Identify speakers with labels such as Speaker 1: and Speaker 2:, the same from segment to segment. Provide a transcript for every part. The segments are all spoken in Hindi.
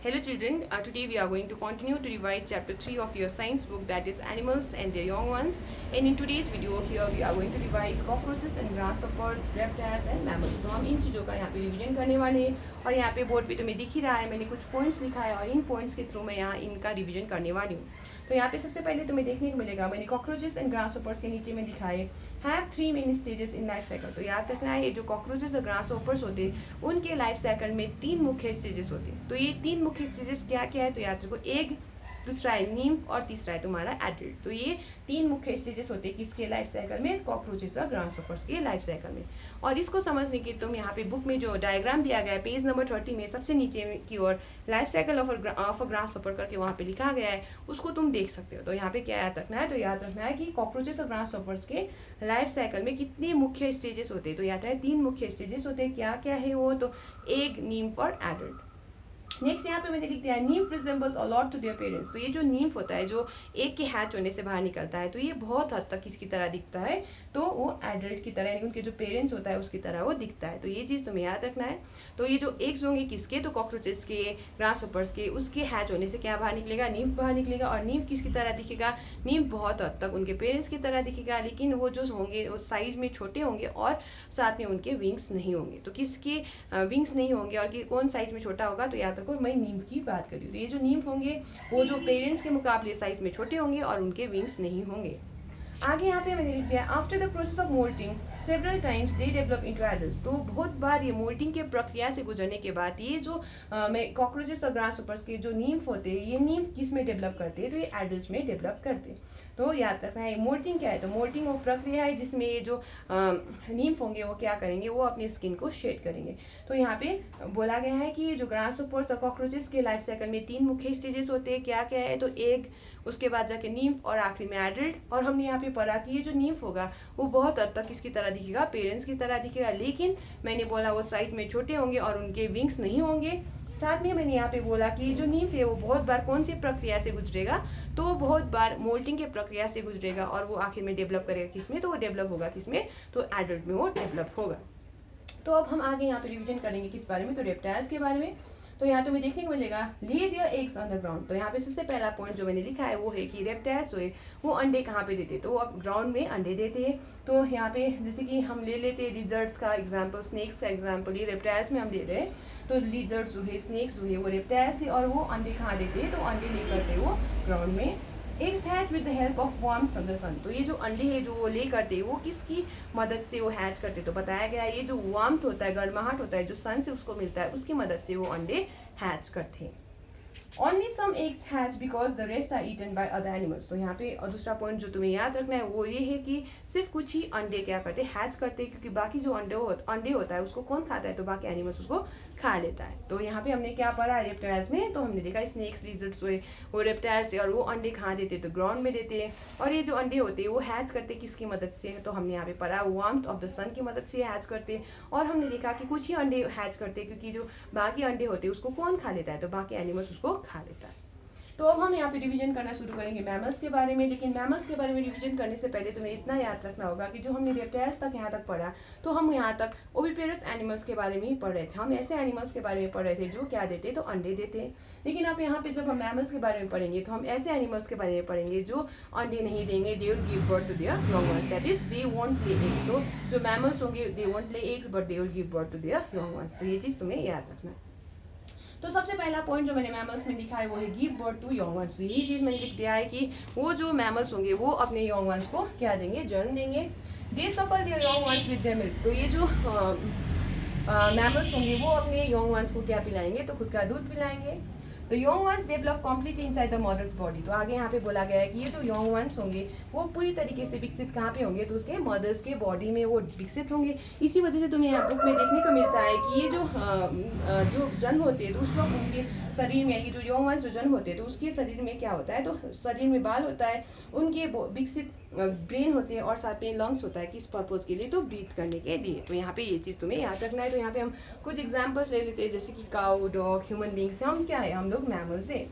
Speaker 1: Hello children, today we are going to continue to revise chapter 3 of your science book, that is animals and their young ones. And in today's video here we are going to revise cockroaches and grasshoppers, reptiles and mammals. तो हम इन चीज़ों का यहाँ पे रिवीजन करने वाले हैं और यहाँ पे बोर्ड पे तुम्हें दिख ही रहा है, मैंने कुछ पॉइंट्स लिखा है और इन पॉइंट्स के थ्रू मैं यहाँ इनका रिवीजन करने वाली हूँ। तो यहाँ पे सबसे पहले तुम्हें देखने को मिलेगा, मैंने कॉकरोचेस एंड ग्रासहोपर्स के नीचे में लिखा है have 3 main stages in life cycle. तो याद रखना है, ये जो कॉकरोचेस और ग्रासहोपर्स होते हैं उनके लाइफ साइकिल में 3 मुख्य स्टेजेस होते हैं। तो ये 3 मुख्य स्टेजेस क्या क्या है, तो याद रखो, एग, दूसरा है नीम्फ और तीसरा है तुम्हारा एडल्ट। तो ये 3 मुख्य स्टेजेस होते हैं किसके लाइफ साइकिल में, कॉकरोचेस और ग्रासहोपर्स के लाइफ साइकिल में। और इसको समझने के तुम यहाँ पे बुक में जो डायग्राम दिया गया है पेज नंबर 30 में सबसे नीचे की ओर life cycle of a grasshopper करके वहाँ पे लिखा गया है, उसको तुम देख सकते हो। तो यहाँ पे क्या याद रखना है, तो याद रखना है कि कॉकरोचेस और ग्रासहोपर्स के लाइफ साइकिल में कितने मुख्य स्टेजेस होते हैं। तो याद है 3 मुख्य स्टेजेस होते हैं, क्या क्या है वो, तो एग, नीम्फ और एडल्ट। नेक्स्ट यहाँ पे मैंने लिख दिया है nymph resembles a lot to their parents. तो ये जो नीम्फ होता है जो एक के हैच होने से बाहर निकलता है, तो ये बहुत हद तक किसकी तरह दिखता है, तो वो एडल्ट की तरह, यानी उनके जो पेरेंट्स होता है उसकी तरह वो दिखता है। तो ये चीज़ तुम्हें याद रखना है। तो ये जो एग्स होंगे किसके, तो कॉकरोचेस के, ग्रासहोपर्स के, उसके हैच होने से क्या बाहर निकलेगा, नीम्फ बाहर निकलेगा। और नीम्फ किसकी तरह दिखेगा, नीम्फ बहुत हद तक उनके पेरेंट्स की तरह दिखेगा, लेकिन वो जो होंगे वो साइज में छोटे होंगे और साथ में उनके विंग्स नहीं होंगे। तो किसके विंग्स नहीं होंगे और कौन साइज में छोटा होगा, तो याद रखो मैं नीम्फ की बात कर रही हूँ। तो ये जो नीम्फ होंगे वो जो पेरेंट्स के मुकाबले साइज में छोटे होंगे और उनके विंग्स नहीं होंगे। आगे यहाँ पे मैंने लिख दिया after the process of moulting several times they develop into adults. तो बहुत बार ये मोल्टिंग के प्रक्रिया से गुजरने के बाद ये जो कॉकरोचेस और ग्रासहोपर्स के जो नीम्फ होते हैं, ये नीम्फ किस में डेवलप करते हैं, तो ये एडल्ट्स में डेवलप करते हैं। तो याद रखना है मोल्टिंग क्या है, तो मोल्टिंग वो प्रक्रिया है जिसमें ये जो नीम्फ होंगे वो क्या करेंगे, वो अपनी स्किन को शेड करेंगे। तो यहाँ पे बोला गया है कि जो ग्रासहोपर्स और कॉकरोचेस के लाइफ साइकिल में 3 मुख्य स्टेजेस होते हैं, क्या क्या है, तो एग, उसके बाद जाके नीम्फ और आखिरी में एडल्ट। और हमने यहाँ पे पढ़ा कि ये जो नीम्फ होगा वो बहुत हद तक किसकी तरह दिखेगा, पेरेंट्स की तरह दिखेगा, लेकिन मैंने बोला वो साइज में छोटे होंगे और उनके विंग्स नहीं होंगे। साथ में मैंने यहाँ पे बोला कि जो नीम्फ है वो बहुत बार कौन सी प्रक्रिया से गुजरेगा, तो वो बहुत बार मोल्टिंग के प्रक्रिया से गुजरेगा और वो आखिर में डेवलप करेगा किसमें, तो वो डेवलप होगा किसमें, तो एडल्ट में वो डेवलप होगा। तो अब हम आगे यहाँ पे रिवीजन करेंगे किस बारे में, तो रेप्टाइल्स के बारे में। तो यहाँ तुम्हें देखने को मिलेगा lay their eggs on the ground. तो यहाँ पे सबसे पहला पॉइंट जो मैंने लिखा है वो है कि रेप्टाइल्स जो है वो अंडे कहाँ पे देते हैं, तो वो अब ग्राउंड में अंडे देते हैं। तो यहाँ पे जैसे कि हम ले लेते हैं लिजर्ड्स का एग्जाम्पल, स्नेक्स का एग्जाम्पल, ये रेप्टाइल्स में हम ले रहे हैं। तो लिजर्ड्स जो है, स्नेक्स जो है वो रेप्टाइल्स है और वो अंडे कहाँ देते हैं, तो अंडे ले करते वो ग्राउंड में। Eggs hatch with the help of warm from the sun. तो ये जो अंडे है जो वो ले करते हैं वो किसकी मदद से वो हैच करते, तो बताया गया है ये जो वार्मथ होता है, गर्माहट होता है जो सन से उसको मिलता है, उसकी मदद से वो अंडे हैच करते हैं। Only some eggs hatch because the rest are eaten by other animals। तो यहाँ पे और दूसरा पॉइंट जो तुम्हें याद रखना है वो ये है कि सिर्फ कुछ ही अंडे क्या करते हैं, हैच करते हैं, क्योंकि बाकी जो अंडे होता है उसको कौन खाता है, तो बाकी एनिमल्स उसको खा लेता है। तो यहाँ पे हमने क्या पढ़ा रेप्टाइल्स में, तो हमने देखा स्नेक्स, लिजर्ड्स वो रेप्टाइल्स है और वो अंडे कहाँ देते, तो ग्राउंड में देते हैं। और ये जो अंडे होते हैं वो हैच करते किसकी मदद से, तो हमने यहाँ पे पढ़ा वार्मथ ऑफ द सन की मदद से हैच करते। और हमने देखा कि कुछ ही अंडे हैच करते क्योंकि जो बाकी अंडे होते हैं उसको कौन खा लेता है, तो बाकी एनिमल्स उसको खा लेता है। तो अब हम यहाँ पे रिवीजन करना शुरू करेंगे मैमल्स के बारे में। लेकिन मैमल्स के बारे में रिवीजन करने से पहले तुम्हें इतना याद रखना होगा कि जो हमने रेप्टाइल्स तक यहाँ तक पढ़ा, तो हम यहाँ तक ओविपेरस एनिमल्स के बारे में ही पढ़ रहे थे। हम ऐसे एनिमल्स के बारे में पढ़ रहे थे जो क्या देते, तो अंडे देते हैं। लेकिन अब यहाँ पे जब हम मैमल्स के बारे में पढ़ेंगे तो हम ऐसे एनिमल्स के बारे में पढ़ेंगे जो अंडे नहीं देंगे, they will give birth to their young ones, that is they won't lay eggs. तो जो मैमल्स होंगे they won't lay eggs but they will give birth to their young ones. तो ये चीज़ तुम्हें याद रखना है। तो सबसे पहला पॉइंट जो मैंने मैमल्स में लिखा है वो है give birth to young ones. तो ये चीज़ मैंने लिख दिया है कि वो जो मैमल्स होंगे वो अपने यंग वंस को क्या देंगे, जन्म देंगे। दे सकल there young once with their milk. तो ये जो मैमल्स होंगे वो अपने यंग वंस को क्या पिलाएंगे, तो खुद का दूध पिलाएंगे। तो young ones develop completely inside the mother's body. तो आगे यहाँ पे बोला गया है कि ये जो यंग वंस होंगे वो पूरी तरीके से विकसित कहाँ पे होंगे, तो उसके मदर्स के बॉडी में वो विकसित होंगे। इसी वजह से तुम्हें यहाँ बुक में देखने को मिलता है कि ये जो जन्म होते हैं तो उस वक्त उनके शरीर में, यानी कि जो यंग वंस जो जन्म होते हैं तो उसके शरीर में क्या होता है, तो शरीर में बाल होता है, उनके विकसित ब्रेन होते हैं और साथ में लंग्स होता है, किस पर्पज के लिए, तो ब्रीथ करने के लिए। तो यहाँ पे ये चीज़ तुम्हें याद रखना है। तो यहाँ पे हम कुछ एग्जांपल्स ले लेते हैं, जैसे कि काऊ, डॉग, ह्यूमन बींग्स, हम क्या है, हम लोग मैमल्स हैं।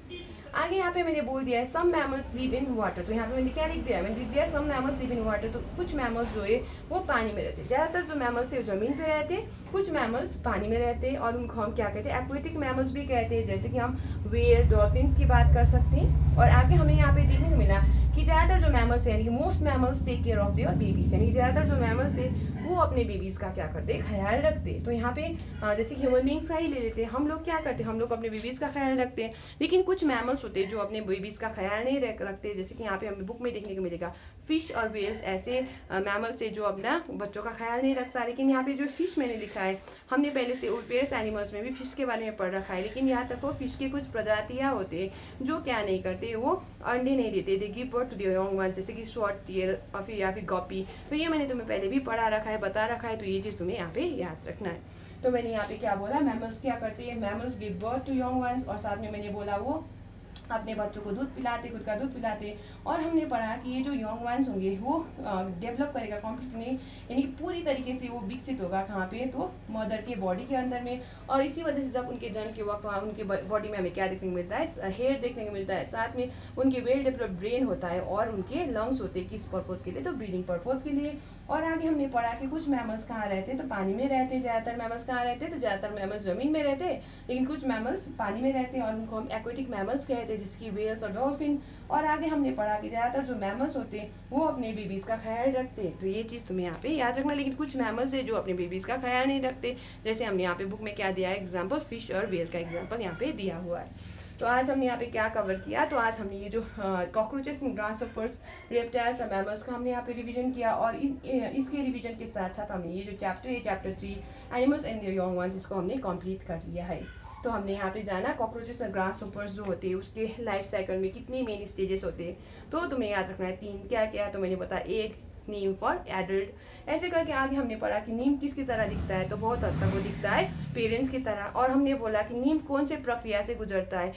Speaker 1: आगे यहाँ पे मैंने बोल दिया है सम मैमल्स लिव इन वाटर, तो यहाँ पे मैंने क्या लिख दिया है, मैंने लिख दिया सम मैमल्स लिव इन वाटर, तो कुछ मैमल्स जो है वो पानी में रहते हैं। ज़्यादातर जो मैमल्स है वो ज़मीन पे रहते हैं, कुछ मैमल्स पानी में रहते हैं और उनको हम क्या कहते हैं, एक्वेटिक मैमल्स भी कहते हैं, जैसे कि हम व्हेल, डॉल्फिन्स की बात कर सकते हैं। और आगे हमें यहाँ पे देखने को मिला कि ज़्यादातर जो मैमल्स यानी कि most mammals take care of their babies, यानी ज़्यादातर जो मैमल्स है वो अपने बेबीज़ का क्या करते हैं, ख्याल रखते हैं। तो यहाँ पे जैसे कि ह्यूमन बींग्स का ही ले लेते हैं, हम लोग क्या करते हैं, हम लोग अपने बेबीज़ का ख्याल रखते हैं, लेकिन कुछ मैमल्स होते हैं जो अपने बेबीज़ का ख्याल नहीं रखते। जैसे कि यहाँ पे हमें बुक में देखने को मिलेगा फिश और वेल्स ऐसे मैमल्स है जो अपना बच्चों का ख्याल नहीं रखता। लेकिन यहाँ पे जो फिश मैंने लिखा है, हमने पहले से ओविपेरस एनिमल्स में भी फिश के बारे में पढ़ रखा है, लेकिन यहाँ तक वो फिश की कुछ प्रजातियाँ होते हैं जो क्या नहीं करते, वो अंडे नहीं देते, they give birth to their young ones, जैसे कि शॉर्ट टेल और फिर या फिर गॉपी। तो ये मैंने तुम्हें पहले भी पढ़ा रखा है, बता रखा है, तो ये चीज़ तुम्हें यहाँ पे याद रखना है। तो मैंने यहाँ पे क्या बोला, मैमल्स क्या करते हैं, mammals give birth to young ones, और साथ में मैंने बोला वो अपने बच्चों को दूध पिलाते, खुद का दूध पिलाते। और हमने पढ़ा कि ये जो यंग वंस होंगे वो डेवलप करेगा कॉम्प्लीट में, यानी पूरी तरीके से वो विकसित होगा कहाँ पे, तो मदर के बॉडी के अंदर में। और इसी वजह से जब उनके जन्म के वक्त वहाँ उनके बॉडी में हमें क्या देखने को मिलता है, हेयर देखने को मिलता है, साथ में उनके वेल डेवलप्ड ब्रेन होता है और उनके लंग्स होते हैं, किस पर्पज के लिए, तो ब्रीदिंग पर्पज के लिए। और आगे हमने पढ़ा कि कुछ मैमल्स कहाँ रहते हैं, तो पानी में रहते हैं। ज़्यादातर मैमल्स कहाँ रहते हैं, तो ज़्यादातर मैमल्स जमीन में रहते हैं, लेकिन कुछ मैमल्स पानी में रहते हैं और उनको हम एक्वेटिक मैमल्स कहते हैं, जैसे कि वेल्स और डॉल्फिन। और आगे हमने पढ़ा कि ज़्यादातर जो मैमल्स होते हैं वो अपने बेबीज़ का ख्याल रखते हैं, तो ये चीज़ तुम्हें यहाँ पे याद रखना। लेकिन कुछ मैमल्स है जो अपने बेबीज़ का ख्याल नहीं रखते, जैसे हमने यहाँ पे बुक में क्या दिया है एग्जाम्पल, फिश और वेल का एग्जाम्पल यहाँ पे दिया हुआ है। तो आज हमने यहाँ पे क्या कवर किया, तो आज हमने ये जो कॉकरोचेस, ग्रासहोपर्स, रेप्टाइल्स और मैमल्स का हमने यहाँ पे रिवीजन किया। और इसके रिवीजन के साथ साथ हमने ये जो चैप्टर है, chapter 3 animals and there young once, इसको हमने कंप्लीट कर लिया है। तो हमने यहाँ पे जाना कॉकरोचेस और ग्रासहोपर्स जो होते हैं उसके लाइफ साइकिल में कितनी मेन स्टेजेस होते हैं, तो तुम्हें याद रखना है 3 क्या क्या। तो मैंने बताया एक नीम फॉर एडल्ट, ऐसे करके आगे हमने पढ़ा कि नीम किसकी तरह दिखता है, तो बहुत हद तक वो दिखता है पेरेंट्स की तरह। और हमने बोला कि नीम कौन से प्रक्रिया से गुजरता है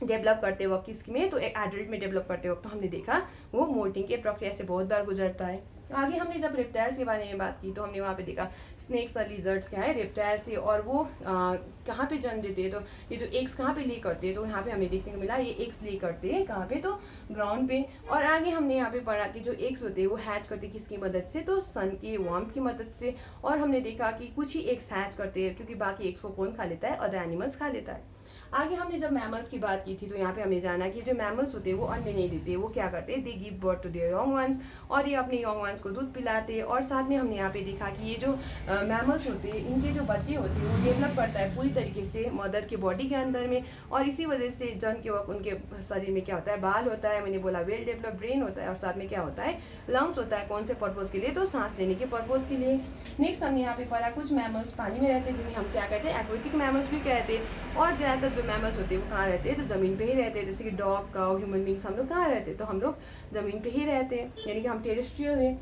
Speaker 1: डेवलप करते वक्त, किसमें, तो एडल्ट में डेवलप करते वक्त, तो हमने देखा वो मोल्टिंग के प्रक्रिया से बहुत बार गुजरता है। आगे हमने जब रेप्टाइल्स के बारे में बात की तो हमने वहाँ पे देखा स्नेक्स और लिजर्ड्स क्या है, रेप्टाइल्स है, और वो कहाँ पे जन्म देते हैं, तो ये जो एग्स कहाँ पे ले करते हैं, तो यहाँ पे हमें देखने को मिला ये एग्स ले करते हैं कहाँ पे, तो ग्राउंड पे। और आगे हमने यहाँ पे पढ़ा कि जो एग्स होते हैं वो हैच करते हैं किसकी मदद से, तो सन के वार्म की मदद से। और हमने देखा कि कुछ ही एग्स हैच करते हैं क्योंकि बाकी एग्स को कौन खा लेता है, अदर एनिमल्स खा लेता है। आगे हमने जब मैमल्स की बात की थी तो यहाँ पे हमने जाना कि जो मैमल्स होते हैं वो अंडे नहीं देते, वो क्या करते हैं, they give birth to their young ones, और ये अपने यंग वंस को दूध पिलाते हैं। और साथ में हमने यहाँ पे देखा कि ये जो मैमल्स होते हैं इनके जो बच्चे होते हैं वो डेवलप करता है पूरी तरीके से मदर के बॉडी के अंदर में, और इसी वजह से जन्म के वक्त उनके शरीर में क्या होता है, बाल होता है, मैंने बोला वेल डेवलप ब्रेन होता है, और साथ में क्या होता है, लंग्स होता है, कौन से पर्पज के लिए, तो सांस लेने के पर्पज के लिए। नेक्स्ट हमने यहाँ पे पढ़ा कुछ मैमल्स पानी में रहते हैं जिन्हें हम क्या कहते हैं, एक्वेटिक मैमल्स भी कहते हैं। और ज़्यादातर जो मैमल्स होते हैं वो कहाँ रहते हैं, तो ज़मीन पे ही रहते हैं, जैसे कि डॉग, काऊ, ह्यूमन बींग्स, हम लोग कहाँ रहते हैं, तो हम लोग ज़मीन पे ही रहते हैं, यानी कि हम टेरेस्ट्रियल हैं।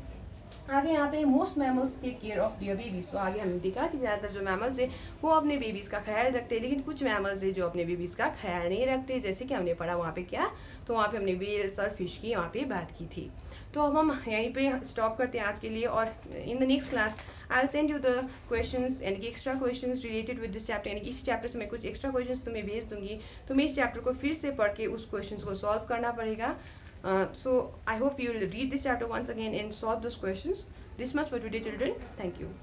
Speaker 1: आगे यहाँ पे most mammals take care of their babies, तो आगे हमने देखा कि ज़्यादातर जो मैमल्स है वो अपने बेबीज़ का ख्याल रखते हैं, लेकिन कुछ मैमल्स है जो अपने बेबीज़ का ख्याल नहीं रखते, जैसे कि हमने पढ़ा वहाँ पे क्या, तो वहाँ पे हमने वेल्स और फिश की वहाँ पे बात की थी। तो अब हम यहीं पे स्टॉप करते हैं आज के लिए, और in the next class I will send you the questions, यानी कि extra questions related with this chapter, यानी कि इस चैप्टर से मैं कुछ एक्स्ट्रा क्वेश्चंस तुम्हें भेज दूंगी, तुम्हें इस चैप्टर को फिर से पढ़ के उस क्वेश्चंस को सॉल्व करना पड़ेगा। So I hope you will read this chapter once again and solve those questions. This much for today, children. Thank you.